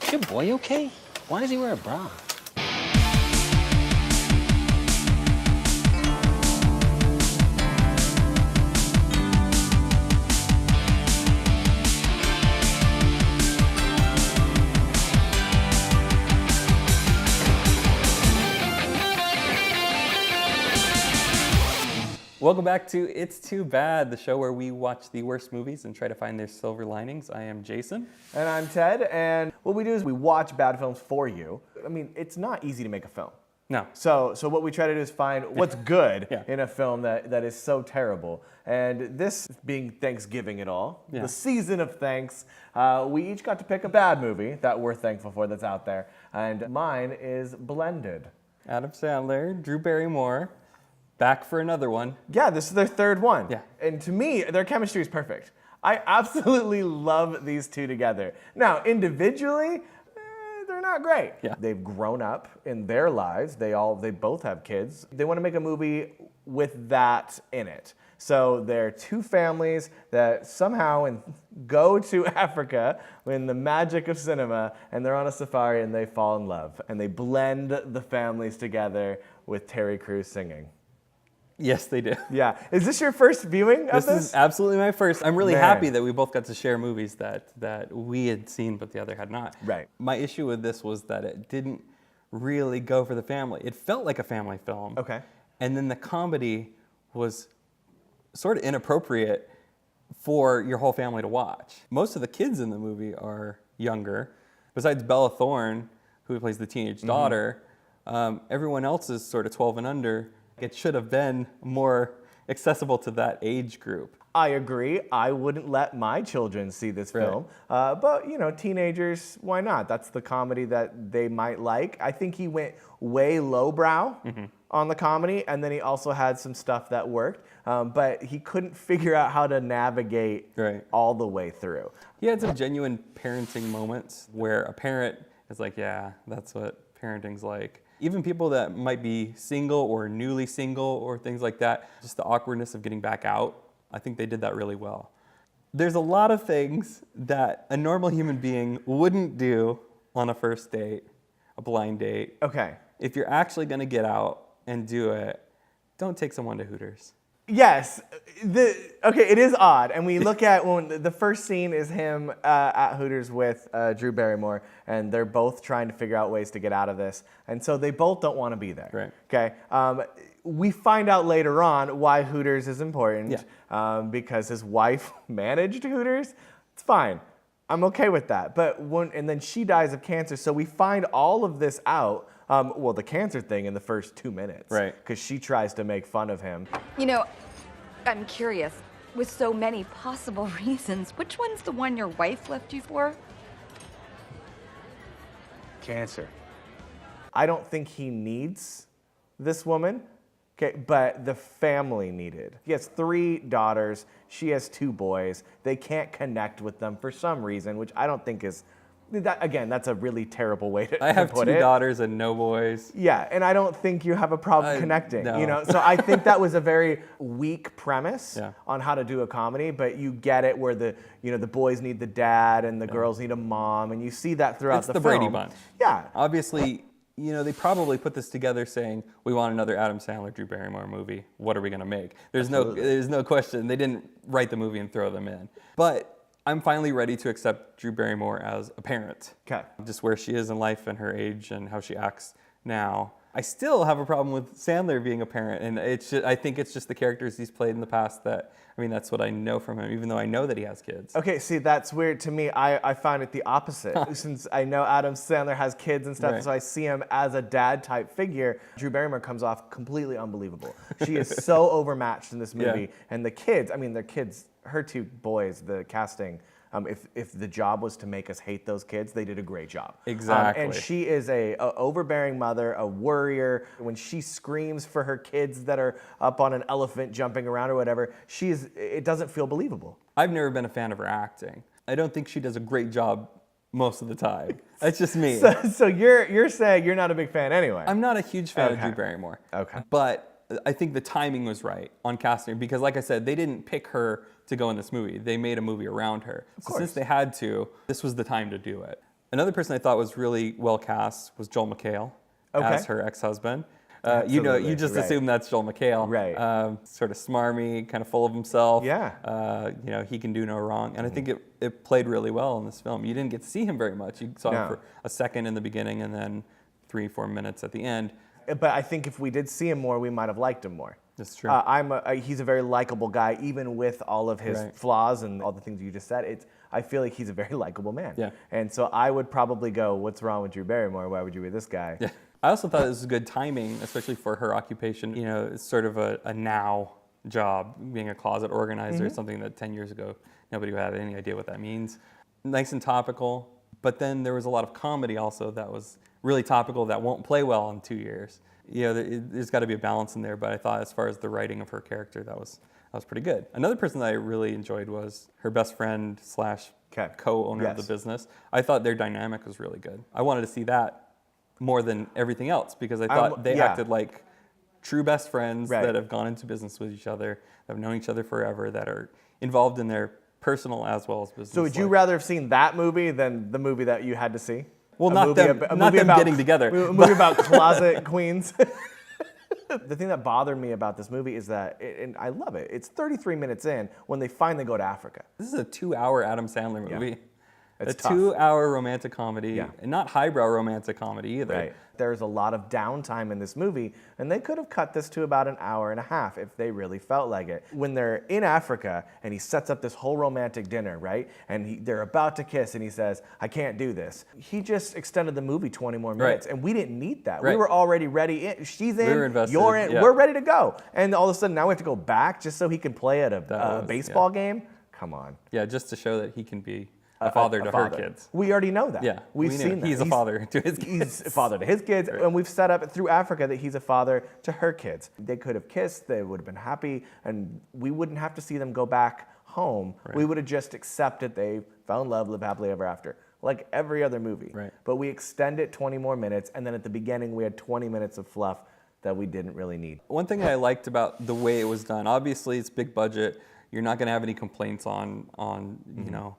Is your boy okay? Why does he wear a bra? Welcome back to It's Too Bad, the show where we watch the worst movies and try to find their silver linings. I am Jason. And I'm Ted, and what we do is we watch bad films for you. I mean, it's not easy to make a film. No. So what we try to do is find what's good Yeah. in a film that is so terrible. And this being Thanksgiving and all, Yeah. the season of thanks, we each got to pick a bad movie that we're thankful for that's out there. And mine is Blended. Adam Sandler, Drew Barrymore, back for another one. Yeah, this is their third one. Yeah. And to me, their chemistry is perfect. I absolutely love these two together. Now, individually, they're not great. Yeah. They've grown up in their lives. They both have kids. They want to make a movie with that in it. So they're two families that somehow go to Africa in the magic of cinema, and they're on a safari and they fall in love. And they blend the families together with Terry Crews singing. Yes, they do. Yeah. Is this your first viewing of This is absolutely my first. I'm really Man. happy that we both got to share movies that we had seen but the other had not. Right. My issue with this was that it didn't really go for the family. It felt like a family film. Okay. And then the comedy was sort of inappropriate for your whole family to watch. Most of the kids in the movie are younger. Besides Bella Thorne, who plays the teenage daughter, everyone else is sort of 12 and under. It should have been more accessible to that age group. I agree. I wouldn't let my children see this film. But, you know, teenagers, why not? That's the comedy that they might like. I think he went way lowbrow on the comedy, and then he also had some stuff that worked. But he couldn't figure out how to navigate all the way through. He had some genuine parenting moments where a parent is like, yeah, that's what parenting's like. Even people that might be single or newly single or things like that, just the awkwardness of getting back out, I think they did that really well. There's a lot of things that a normal human being wouldn't do on a first date, a blind date. Okay. If you're actually going to get out and do it, don't take someone to Hooters. Yes. Okay, it is odd. And we look at when the first scene is him at Hooters with Drew Barrymore, and they're both trying to figure out ways to get out of this. And so they both don't want to be there. Right. Okay. We find out later on why Hooters is important because his wife managed Hooters. It's fine. I'm okay with that. But and then she dies of cancer. So we find all of this out. Well, the cancer thing in the first 2 minutes. Right. Because she tries to make fun of him. You know, I'm curious. With so many possible reasons, which one's the one your wife left you for? Cancer. I don't think he needs this woman, okay, but the family needed. He has 3 daughters. She has 2 boys. They can't connect with them for some reason, which I don't think is... that's a really terrible way to I have put 2 it. daughters and no boys. Yeah, and I don't think you have a problem connecting. no. You know, so I think that was a very weak premise Yeah. on how to do a comedy, but you get it where the boys need the dad and the girls need a mom, and you see that throughout It's the the film. Brady Bunch. Yeah. Obviously, they probably put this together saying, we want another Adam Sandler, Drew Barrymore movie. What are we going to make? There's no question. They didn't write the movie and throw them in. But I'm finally ready to accept Drew Barrymore as a parent. Okay. Just where she is in life and her age and how she acts now. I still have a problem with Sandler being a parent, and I think it's just the characters he's played in the past that's what I know from him, even though I know that he has kids. Okay, see, that's weird to me. I find it the opposite. Since I know Adam Sandler has kids and stuff, Right. so I see him as a dad-type figure. Drew Barrymore comes off completely unbelievable. She is so overmatched in this movie. Yeah. And the kids, their kids, her 2 boys, the casting, if the job was to make us hate those kids, they did a great job. Exactly. And she is a overbearing mother, a worrier. When she screams for her kids that are up on an elephant jumping around or whatever, it doesn't feel believable. I've never been a fan of her acting. I don't think she does a great job most of the time. That's just me. So you're saying you're not a big fan anyway? I'm not a huge fan of Drew Barrymore. Okay. But I think the timing was right on casting because, like I said, they didn't pick her to go in this movie. They made a movie around her. So since they had to, this was the time to do it. Another person I thought was really well cast was Joel McHale Okay. as her ex-husband. You Absolutely, just right. assume that's Joel McHale. Right. Sort of smarmy, kind of full of himself. Yeah. He can do no wrong. And I think it played really well in this film. You didn't get to see him very much. You saw him No. for a second in the beginning and then 3-4 minutes at the end. But I think if we did see him more, we might have liked him more. That's true. He's a very likable guy, even with all of his Right. flaws and all the things you just said. I feel like he's a very likable man. Yeah. And so I would probably go, what's wrong with Drew Barrymore? Why would you be this guy? Yeah. I also thought it was good timing, especially for her occupation. It's sort of a now job, being a closet organizer, something that 10 years ago, nobody had any idea what that means. Nice and topical, but then there was a lot of comedy also that was really topical that won't play well in 2 years. There's got to be a balance in there, but I thought as far as the writing of her character, that was pretty good. Another person that I really enjoyed was her best friend / co-owner of the Yes. business. I thought their dynamic was really good. I wanted to see that more than everything else because I thought they yeah. acted like true best friends Right. that have gone into business with each other, that have known each other forever, that are involved in their personal as well as business. So would you life. rather have seen that movie than the movie that you had to see? Well, A not movie them, ab- a not movie them about- getting together. A movie about closet queens. The thing that bothered me about this movie is that, and I love it, it's 33 minutes in when they finally go to Africa. This is a 2-hour Adam Sandler movie. It's a tough. 2-hour romantic comedy, Yeah. and not highbrow romantic comedy either. Right. There's a lot of downtime in this movie, and they could have cut this to about an hour and a half if they really felt like it. When they're in Africa and he sets up this whole romantic dinner, right? And they're about to kiss and he says, I can't do this. He just extended the movie 20 more minutes, and we didn't need that. We Right. were already ready in. She's in, were invested, you're in, yeah. we're ready to go. And all of a sudden now we have to go back just so he can play at a was- baseball game? Come on. Yeah, just to show that he can be a father to her kids. We already know that. Yeah, We've we knew seen that. he's a father to his He's kids. a father to his kids, and we've set up through Africa that he's a father to her kids. They could have kissed, they would have been happy, and we wouldn't have to see them go back home. Right. We would have just accepted they fell in love, live happily ever after, like every other movie. Right. But we extend it 20 more minutes, and then at the beginning we had 20 minutes of fluff that we didn't really need. One thing I liked about the way it was done, obviously it's big budget. You're not going to have any complaints on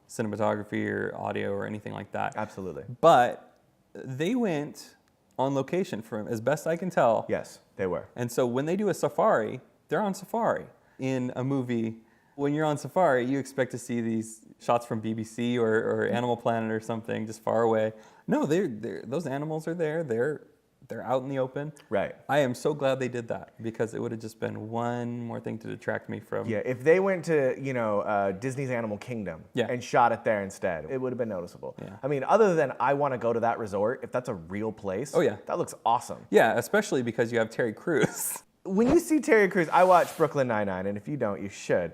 cinematography or audio or anything like that. Absolutely. But they went on location from, as best I can tell. Yes, they were. And so when they do a safari, they're on safari. In a movie, when you're on safari, you expect to see these shots from BBC or Animal Planet or something just far away. No, those animals are there. They're out in the open. Right. I am so glad they did that because it would have just been one more thing to detract me from. Yeah, if they went to, Disney's Animal Kingdom Yeah. and shot it there instead, it would have been noticeable. Yeah. I mean, other than I want to go to that resort, if that's a real place, Oh, yeah. that looks awesome. Yeah, especially because you have Terry Crews. When you see Terry Crews, I watch Brooklyn Nine-Nine, and if you don't, you should.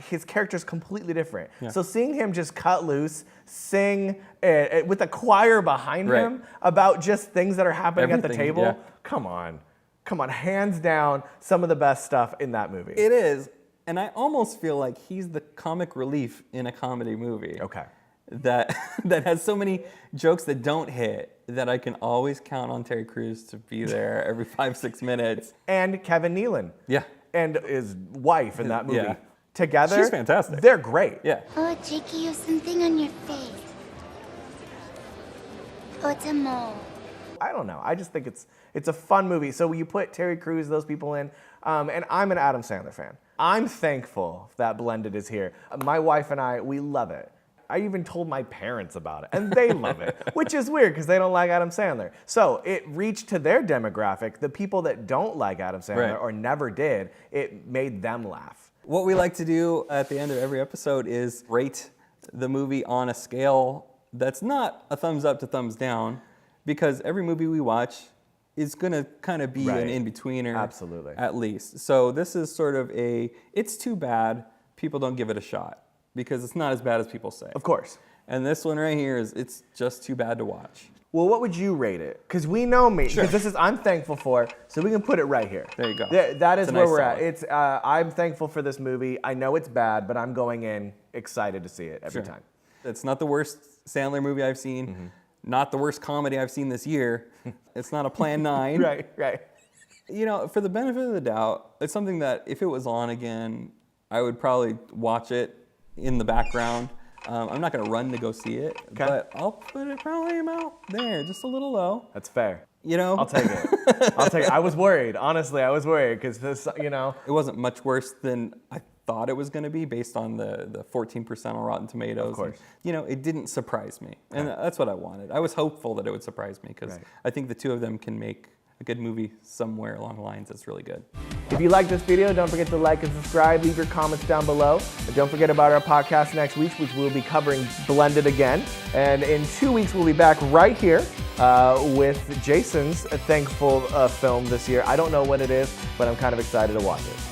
His character's completely different. Yeah. So seeing him just cut loose, sing with a choir behind Right. him about just things that are happening at the Everything, table, yeah. come on, hands down, some of the best stuff in that movie. It is, and I almost feel like he's the comic relief in a comedy movie. Okay. That has so many jokes that don't hit that I can always count on Terry Crews to be there every 5-6 minutes. And Kevin Nealon. Yeah. And his wife in that movie. Yeah. Together, She's fantastic. They're great. Yeah. Oh, Jakey, you have something on your face. Oh, it's a mole. I don't know. I just think it's a fun movie. So you put Terry Crews, those people in, and I'm an Adam Sandler fan. I'm thankful that Blended is here. My wife and I, we love it. I even told my parents about it, and they love it, which is weird because they don't like Adam Sandler. So it reached to their demographic, the people that don't like Adam Sandler Right. or never did, it made them laugh. What we like to do at the end of every episode is rate the movie on a scale that's not a thumbs up to thumbs down, because every movie we watch is going to kind of be Right. an in-betweener. Absolutely. At least. So this is sort of it's too bad people don't give it a shot, because it's not as bad as people say. Of course. And this one right here it's just too bad to watch. Well, what would you rate it? Because we know me. Sure. Because I'm thankful for, so we can put it right here. There you go. That is It's a where nice we're at. solid. It's I'm thankful for this movie. I know it's bad, but I'm going in excited to see it every Sure. time. It's not the worst Sandler movie I've seen, not the worst comedy I've seen this year. It's not a Plan 9. Right. For the benefit of the doubt, it's something that if it was on again, I would probably watch it in the background. I'm not gonna run to go see it, but I'll put it probably about there, just a little low. That's fair. You know? I'll take it. I'll take it. I was worried. Honestly, I was worried because this, you know. It wasn't much worse than I thought it was going to be based on the 14% on Rotten Tomatoes. Of course. And, you know, it didn't surprise me. And that's what I wanted. I was hopeful that it would surprise me because I think the two of them can make a good movie somewhere along the lines that's really good. If you like this video, don't forget to like and subscribe. Leave your comments down below. And don't forget about our podcast next week, which we'll be covering Blended again. And in 2 weeks, we'll be back right here with Jason's thankful film this year. I don't know what it is, but I'm kind of excited to watch it.